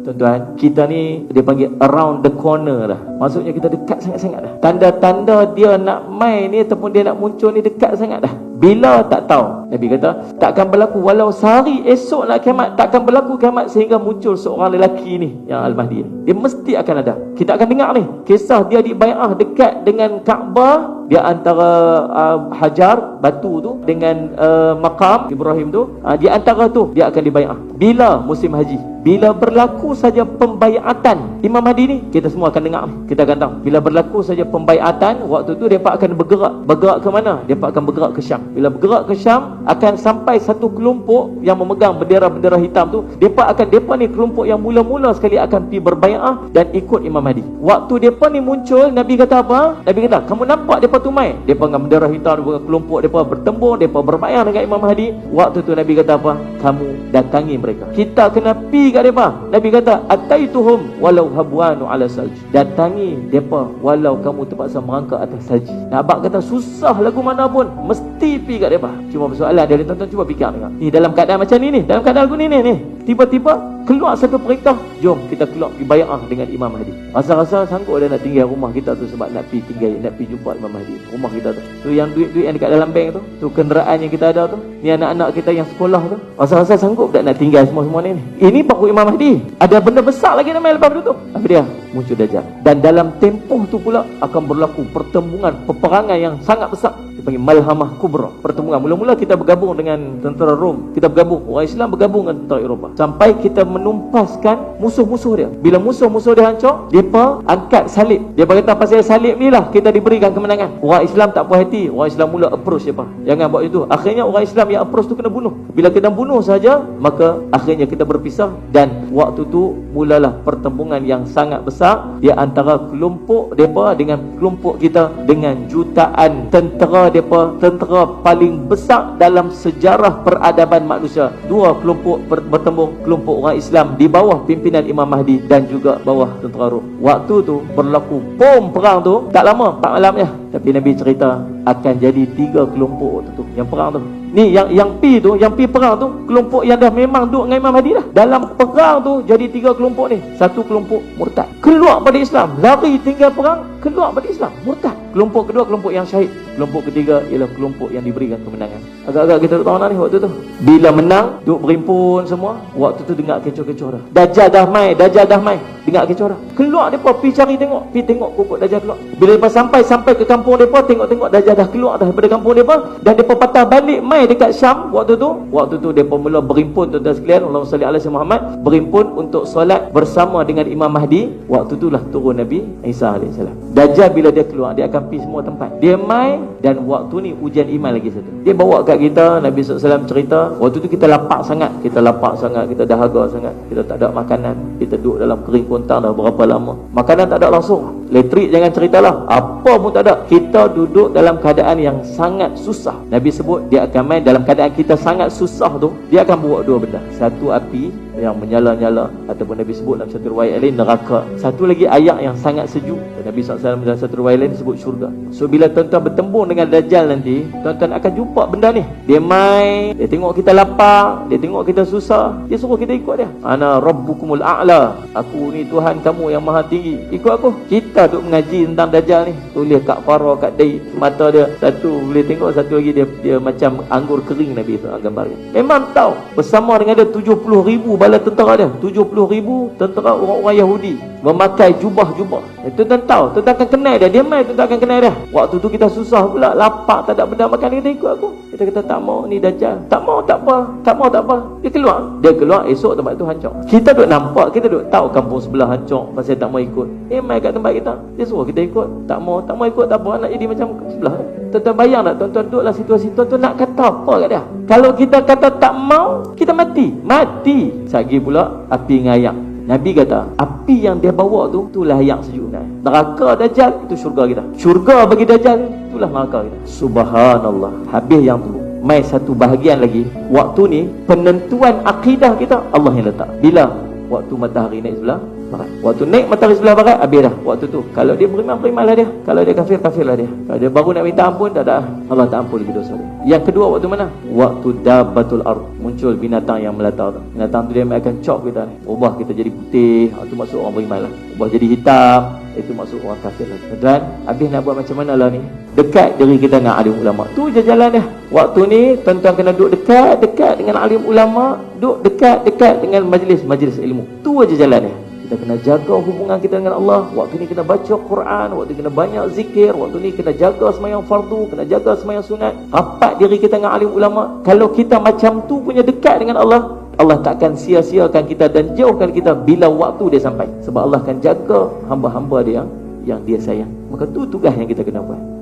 tuan-tuan, kita ni dia panggil around the corner dah. Maksudnya kita dekat sangat-sangat dah. Tanda-tanda dia nak mai ni ataupun dia nak muncul ni dekat sangat dah. Bila tak tahu. Nabi kata takkan berlaku walau sehari esok nak kiamat, takkan berlaku kiamat sehingga muncul seorang lelaki ni yang Al-Mahdi ni. Dia mesti akan ada. Kita akan dengar ni kisah dia di bai'ah dekat dengan Kaabah. Dia antara hajar batu tu dengan maqam Ibrahim tu, di antara tu dia akan dibai'ah. Bila musim haji, bila berlaku saja pembaiatan Imam Mahdi ni, kita semua akan dengar ni. Kita akan tahu bila berlaku saja pembaiatan, waktu tu depa akan bergerak ke mana? Depa akan bergerak ke Syam. Bila bergerak ke Syam, akan sampai satu kelompok yang memegang bendera-bendera hitam tu. Depa ni kelompok yang mula-mula sekali akan pergi berbai'ah dan ikut Imam Mahdi. Waktu depa ni muncul, Nabi kata apa? Nabi kata, kamu nampak depa tu mai? Depa dengan bendera hitam, kelompok depa bertembur, depa berbai'ah dengan Imam Mahdi. Waktu tu Nabi kata apa? Kamu datangi mereka. Kita kena pi kat depa. Nabi kata, ataituhum walau habwanu ala salj. Datangi depa walau kamu terpaksa merangkak atas salji. Abang kata susah lagu mana pun mesti pi kat depa. Cuma persoalan dia, tuan-tuan cuba fikir dengar. Ni dalam keadaan macam ni, dalam keadaan aku ni. Tiba-tiba keluar satu perintah, jom kita keluar pergi bai'ah dengan Imam Mahdi. Rasa-rasa sanggup dia nak tinggal rumah kita tu sebab nak pergi jumpa Imam Mahdi. Rumah kita tu yang duit-duit yang dekat dalam bank tu kenderaan yang kita ada tu, ni anak-anak kita yang sekolah tu, rasa-rasa sanggup tak nak tinggal semua ni. Ini baru Imam Mahdi. Ada benda besar lagi nama lepas tu. Apa dia? Muncul Dajjal. Dan dalam tempoh tu pula akan berlaku pertembungan, peperangan yang sangat besar. Panggil Malhamah Kubra, pertemuan. Mula-mula kita bergabung dengan tentera Rom, kita bergabung, orang Islam bergabung dengan tentera Eropah, sampai kita menumpaskan musuh-musuh dia. Bila musuh-musuh dia hancur, mereka angkat salib. Dia berkata pasal salib ni lah kita diberikan kemenangan. Orang Islam tak puas hati, orang Islam mula approach mereka, jangan buat itu. Akhirnya orang Islam yang approach tu kena bunuh. Bila kena bunuh saja, maka akhirnya kita berpisah. Dan waktu tu mulalah pertembungan yang sangat besar di antara kelompok mereka dengan kelompok kita, dengan jutaan tentera tentera paling besar dalam sejarah peradaban manusia. Dua kelompok bertembung, kelompok orang Islam di bawah pimpinan Imam Mahdi dan juga bawah tentera Rom. Waktu tu berlaku bom perang tu, tak lama, 4 malam je. Tapi Nabi cerita akan jadi 3 kelompok tu yang perang tu. Ni yang pi perang tu, kelompok yang dah memang duduk dengan Imam Mahdi dah. Dalam perang tu jadi 3 kelompok ni. Satu kelompok murtad, keluar pada Islam, lari tinggal perang, keluar pada Islam, murtad. Kelompok kedua kelompok yang syahid. Kelompok ketiga ialah kelompok yang diberikan kemenangan. Agak-agak kita duduk tahu ni waktu tu. Bila menang, duduk berimpun semua. Waktu tu dengar kecoh-kecoh dah. Dajjal dah mai. Dengar kecoh dah. Keluar mereka pergi cari tengok pokok Dajjal keluar. Bila mereka sampai ke kampung mereka, tengok Dajjal dah keluar dah daripada kampung mereka. Dan mereka patah balik mai dekat Syam. Waktu tu mereka mula berimpun, tuan-tuan sekalian, Allahumma salli ala Muhammad, berimpun untuk solat bersama dengan Imam Mahdi. Waktu itulah turun Nabi Isa AS. Dajjal bila dia keluar, dia akan pergi semua tempat. Dia mai, dan waktu ni ujian iman lagi satu. Dia bawa kat kita, Nabi SAW cerita, waktu tu kita lapar sangat, kita dahaga sangat, kita tak ada makanan, kita duduk dalam kering kontang dah berapa lama, makanan tak ada langsung, elektrik jangan ceritalah, apa pun tak ada. Kita duduk dalam keadaan yang sangat susah. Nabi sebut dia akan main dalam keadaan kita sangat susah tu, dia akan bawa 2 benda. Satu api yang menyala-nyala, ataupun Nabi sebut dalam satu riwayat lain neraka. Satu lagi ayak yang sangat sejuk. Nabi SAW dalam satu riwayat lain disebut syurga. So bila tuan-tuan bertembung dengan Dajjal nanti, tuan-tuan akan jumpa benda ni. Dia mai, dia tengok kita lapar, dia tengok kita susah, dia suruh kita ikut dia. Ana rabbukumul a'la, aku ni Tuhan kamu yang maha tinggi, ikut aku. Kita duk mengaji tentang Dajjal ni, tulis kat farah, kat dahi mata dia, satu boleh tengok, satu lagi dia macam anggur kering. Nabi SAW gambar dia. Memang tahu, bersama dengan dia 70,000 bala tentera dia, 70,000 tentera orang-orang Yahudi memakai jubah-jubah. Tuan-tuan tahu, tuan-tuan akan kenal dia mai, tuan-tuan akan kenal dia. Waktu tu kita susah pula, lapar, tak ada benda makan, kita ikut aku. Kita kata tak mau, ni Dajjal. Tak mau tak apa. Dia keluar, esok tempat tu hancur. Kita duk nampak, kita duk tahu kampung sebelah hancur pasal tak mau ikut. Mai kat tempat kita, dia suruh kita ikut. Tak mau ikut, tak apa, nak jadi macam sebelah. Tuan-tuan bayang tak, tuan-tuan duduk dalam situasi, tuan-tuan nak kata apa kat dia? Kalau kita kata tak mau, kita mati. Sagi pula api ngayak. Nabi kata api yang dia bawa tu, itulah yang sejuk. Neraka Dajjal itu syurga kita. Syurga bagi Dajjal itulah neraka kita. Subhanallah. Habis yang tu, mai satu bahagian lagi. Waktu ni penentuan akidah kita Allah yang letak. Bila waktu matahari naik sebelah, barat. Waktu naik matahari sebelah barat, habis dah waktu tu. Kalau dia beriman, berimanlah dia. Kalau dia kafir, kafirlah dia. Kalau dia baru nak minta ampun, tak ada, Allah tak ampun lagi dosa dia. Yang kedua waktu mana? Waktu dabbatul ard, muncul binatang yang melata tu. Binatang tu dia akan cop kita ni, ubah kita jadi putih. Itu maksud orang beriman lah. Ubah jadi hitam, itu maksud orang kafir lah. Tuan, habis nak buat macam mana lah ni? Dekat diri kita dengan alim ulama. Tu je jalan dia. Waktu ni tuan-tuan kena duduk dekat dengan alim ulama, duduk dekat dengan majlis ilmu. Tu aja jalan dia. Kita kena jaga hubungan kita dengan Allah. Waktu ni kena baca Quran, waktu ni kena banyak zikir, waktu ni kena jaga sembahyang fardu, kena jaga sembahyang sunat. Rapat diri kita dengan alim ulama. Kalau kita macam tu punya dekat dengan Allah, Allah takkan sia-siakan kita dan jauhkan kita bila waktu dia sampai. Sebab Allah akan jaga hamba-hamba dia yang dia sayang. Maka tu tugas yang kita kena buat.